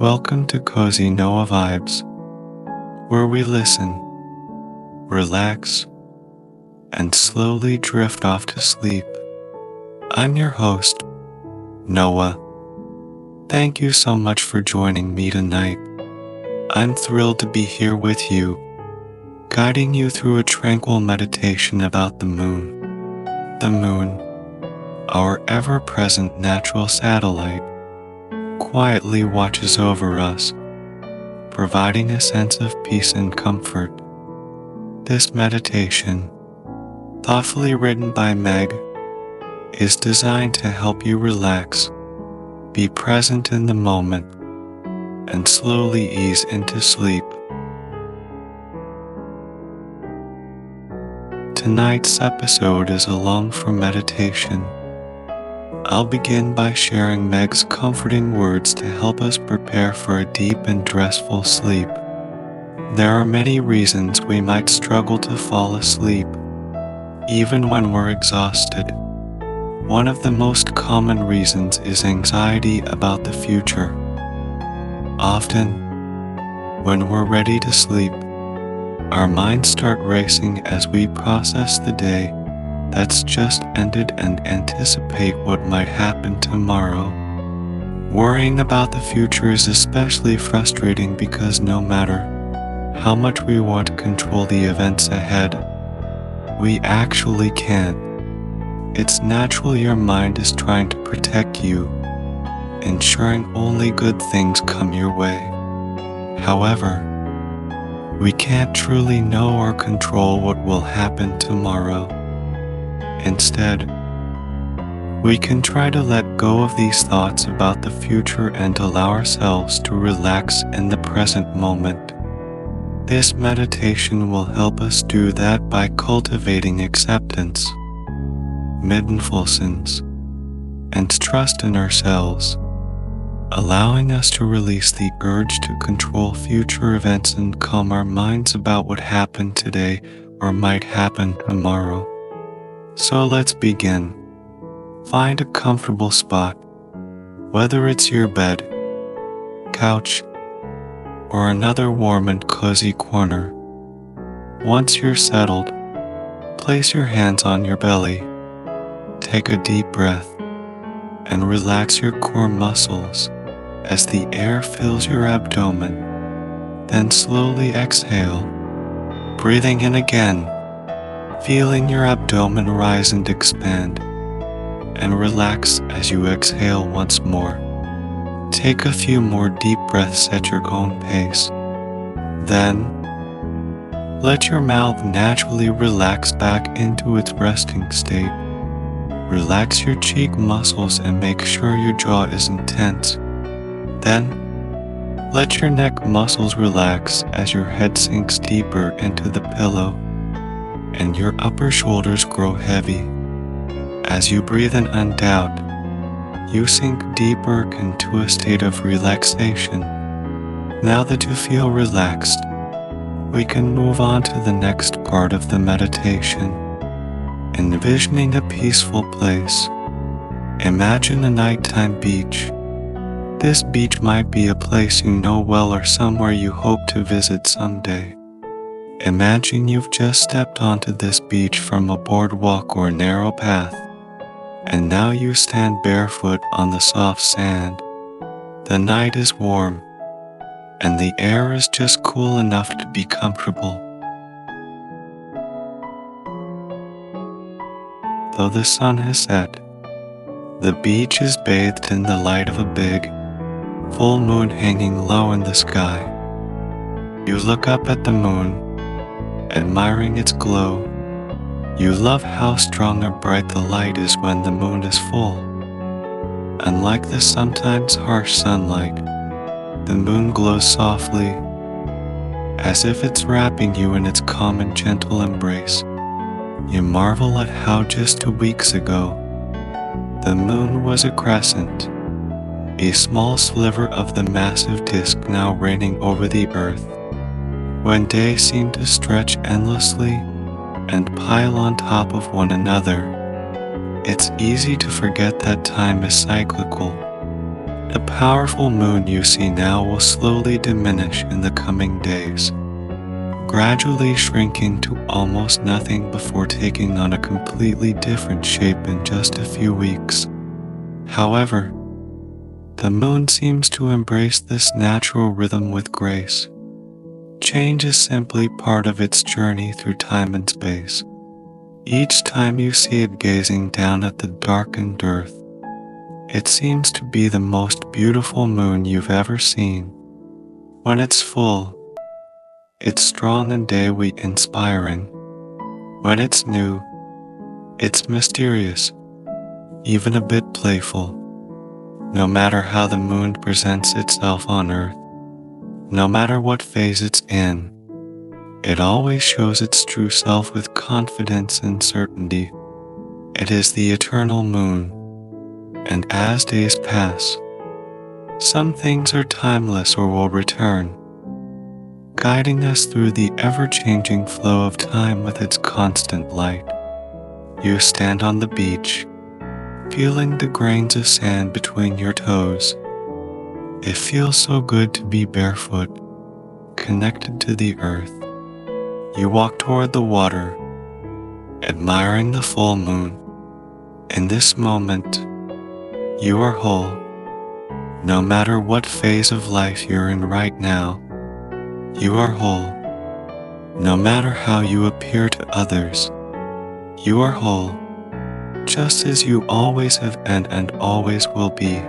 Welcome to Cozy Noah Vibes, where we listen, relax, and slowly drift off to sleep. I'm your host, Noah. Thank you so much for joining me tonight. I'm thrilled to be here with you, guiding you through a tranquil meditation about the moon. The moon, our ever-present natural satellite, quietly watches over us, providing a sense of peace and comfort. This meditation, thoughtfully written by Meg, is designed to help you relax, be present in the moment, and slowly ease into sleep. Tonight's episode is a long-form meditation. I'll begin by sharing Meg's comforting words to help us prepare for a deep and restful sleep. There are many reasons we might struggle to fall asleep, even when we're exhausted. One of the most common reasons is anxiety about the future. Often, when we're ready to sleep, our minds start racing as we process the day that's just ended and anticipate what might happen tomorrow. Worrying about the future is especially frustrating because no matter how much we want to control the events ahead, we actually can't. It's natural your mind is trying to protect you, ensuring only good things come your way. However, we can't truly know or control what will happen tomorrow. Instead, we can try to let go of these thoughts about the future and allow ourselves to relax in the present moment. This meditation will help us do that by cultivating acceptance, mindfulness, and trust in ourselves, allowing us to release the urge to control future events and calm our minds about what happened today or might happen tomorrow. So let's begin. Find a comfortable spot, whether it's your bed, couch, or another warm and cozy corner. Once you're settled, place your hands on your belly, take a deep breath, and relax your core muscles as the air fills your abdomen. Then slowly exhale, breathing in again, feeling your abdomen rise and expand, and relax as you exhale once more. Take a few more deep breaths at your own pace. Then, let your mouth naturally relax back into its resting state. Relax your cheek muscles and make sure your jaw isn't tense. Then, let your neck muscles relax as your head sinks deeper into the pillow and your upper shoulders grow heavy. As you breathe in and out, you sink deeper into a state of relaxation. Now that you feel relaxed, we can move on to the next part of the meditation. Envisioning a peaceful place. Imagine a nighttime beach. This beach might be a place you know well or somewhere you hope to visit someday. Imagine you've just stepped onto this beach from a boardwalk or narrow path, and now you stand barefoot on the soft sand. The night is warm, and the air is just cool enough to be comfortable. Though the sun has set, the beach is bathed in the light of a big, full moon hanging low in the sky. You look up at the moon, admiring its glow. You love how strong or bright the light is when the moon is full. Unlike the sometimes harsh sunlight, the moon glows softly, as if it's wrapping you in its calm and gentle embrace. You marvel at how just 2 weeks ago, the moon was a crescent, a small sliver of the massive disk now reigning over the earth. When days seem to stretch endlessly and pile on top of one another, it's easy to forget that time is cyclical. The powerful moon you see now will slowly diminish in the coming days, gradually shrinking to almost nothing before taking on a completely different shape in just a few weeks. However, the moon seems to embrace this natural rhythm with grace. Change is simply part of its journey through time and space. Each time you see it gazing down at the darkened earth, it seems to be the most beautiful moon you've ever seen. When it's full, it's strong and daily inspiring. When it's new, it's mysterious, even a bit playful. No matter how the moon presents itself on Earth, no matter what phase it's in, it always shows its true self with confidence and certainty. It is the eternal moon, and as days pass, some things are timeless or will return, guiding us through the ever-changing flow of time with its constant light. You stand on the beach, feeling the grains of sand between your toes. It feels so good to be barefoot, connected to the earth. You walk toward the water, admiring the full moon. In this moment, you are whole. No matter what phase of life you're in right now, you are whole. No matter how you appear to others, you are whole, just as you always have been and always will be.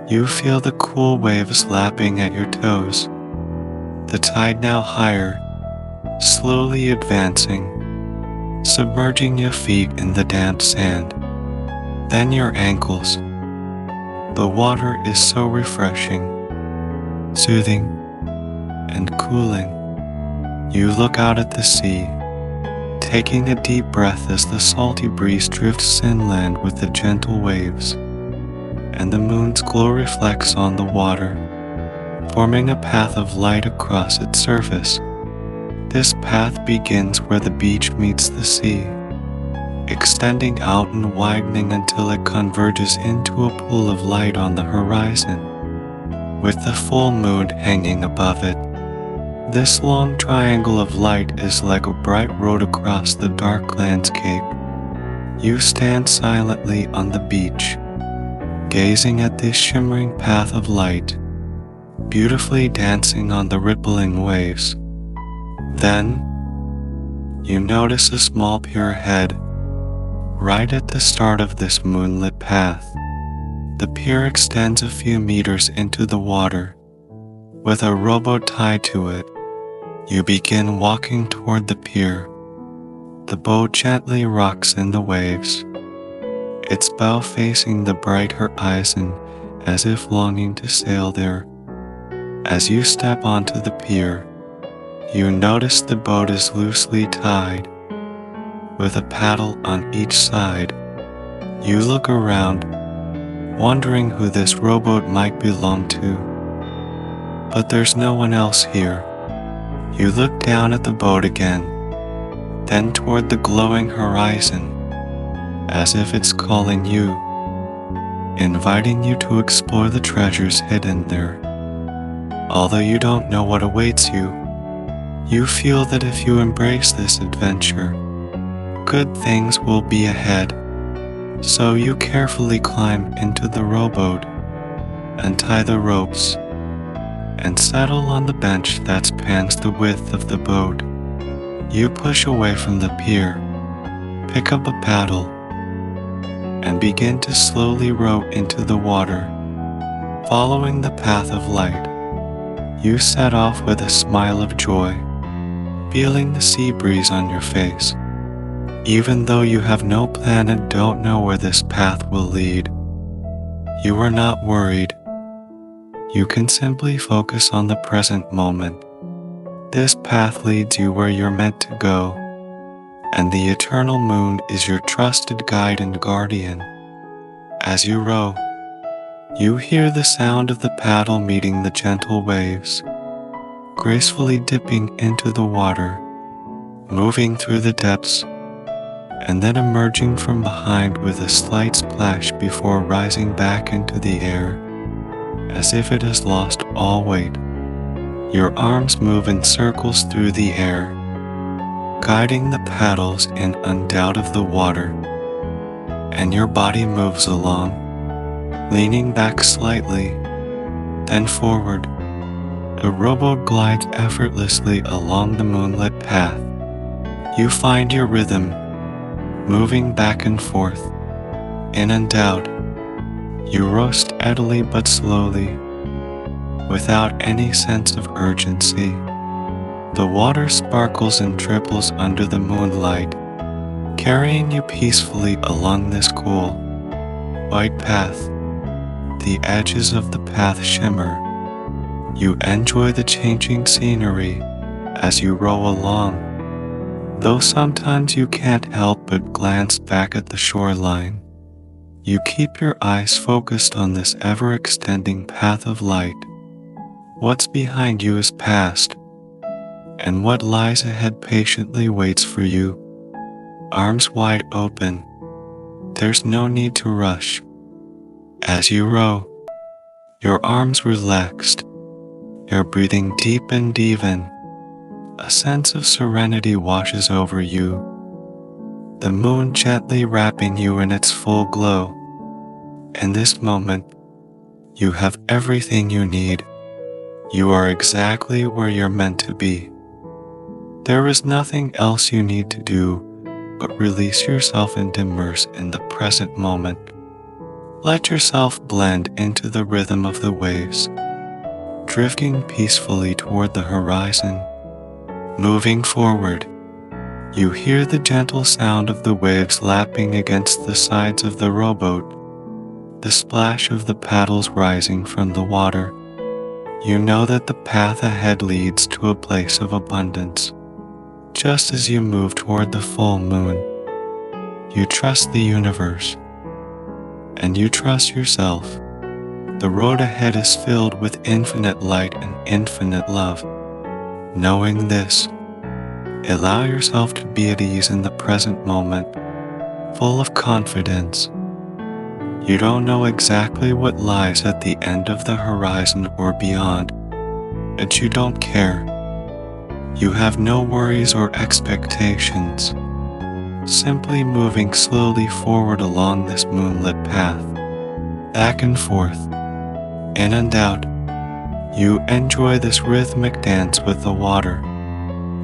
You feel the cool waves lapping at your toes, the tide now higher, slowly advancing, submerging your feet in the damp sand, then your ankles. The water is so refreshing, soothing, and cooling. You look out at the sea, taking a deep breath as the salty breeze drifts inland with the gentle waves, and the moon's glow reflects on the water, forming a path of light across its surface. This path begins where the beach meets the sea, extending out and widening until it converges into a pool of light on the horizon, with the full moon hanging above it. This long triangle of light is like a bright road across the dark landscape. You stand silently on the beach, gazing at this shimmering path of light, beautifully dancing on the rippling waves. Then, you notice a small pier ahead, right at the start of this moonlit path. The pier extends a few meters into the water, with a rowboat tied to it. You begin walking toward the pier. The boat gently rocks in the waves, its bow facing the bright horizon as if longing to sail there. As you step onto the pier, you notice the boat is loosely tied, with a paddle on each side. You look around, wondering who this rowboat might belong to. But there's no one else here. You look down at the boat again, then toward the glowing horizon, as if it's calling you, inviting you to explore the treasures hidden there. Although you don't know what awaits you, you feel that if you embrace this adventure, good things will be ahead. So you carefully climb into the rowboat, untie the ropes, and settle on the bench that spans the width of the boat. You push away from the pier, pick up a paddle, and begin to slowly row into the water. Following the path of light, you set off with a smile of joy, feeling the sea breeze on your face. Even though you have no plan and don't know where this path will lead, you are not worried. You can simply focus on the present moment. This path leads you where you're meant to go, and the eternal moon is your trusted guide and guardian. As you row, you hear the sound of the paddle meeting the gentle waves, gracefully dipping into the water, moving through the depths, and then emerging from behind with a slight splash before rising back into the air. as if it has lost all weight. Your arms move in circles through the air, guiding the paddles in and out of the water, and your body moves along, leaning back slightly, then forward. The rowboat glides effortlessly along the moonlit path. You find your rhythm, moving back and forth, in and out. You row steadily but slowly, without any sense of urgency. The water sparkles and triples under the moonlight, carrying you peacefully along this cool, white path. The edges of the path shimmer. You enjoy the changing scenery as you row along, though sometimes you can't help but glance back at the shoreline. You keep your eyes focused on this ever-extending path of light. What's behind you is past, and what lies ahead patiently waits for you. Arms wide open, there's no need to rush. As you row, your arms relaxed, you're breathing deep and even. A sense of serenity washes over you, the moon gently wrapping you in its full glow. In this moment, you have everything you need. You are exactly where you're meant to be. There is nothing else you need to do but release yourself and immerse in the present moment. Let yourself blend into the rhythm of the waves, drifting peacefully toward the horizon. Moving forward, you hear the gentle sound of the waves lapping against the sides of the rowboat, the splash of the paddles rising from the water. You know that the path ahead leads to a place of abundance. Just as you move toward the full moon, you trust the universe, and you trust yourself. The road ahead is filled with infinite light and infinite love. Knowing this, allow yourself to be at ease in the present moment, full of confidence. You don't know exactly what lies at the end of the horizon or beyond, and you don't care. You have no worries or expectations, simply moving slowly forward along this moonlit path, back and forth, in and out. You enjoy this rhythmic dance with the water.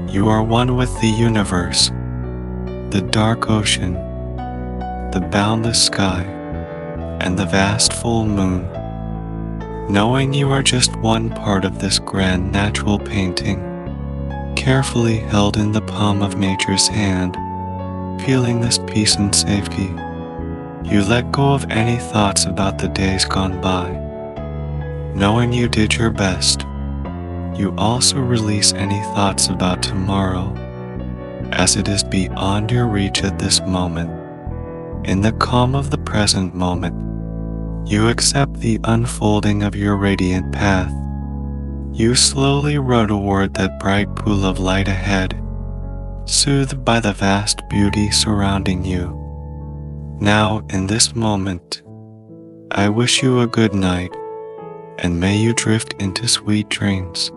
You are one with the universe, the dark ocean, the boundless sky, and the vast full moon. Knowing you are just one part of this grand natural painting, carefully held in the palm of nature's hand, feeling this peace and safety. You let go of any thoughts about the days gone by. Knowing you did your best, you also release any thoughts about tomorrow, as it is beyond your reach at this moment. In the calm of the present moment, you accept the unfolding of your radiant path. You slowly row toward that bright pool of light ahead, soothed by the vast beauty surrounding you. Now, in this moment, I wish you a good night, and may you drift into sweet dreams.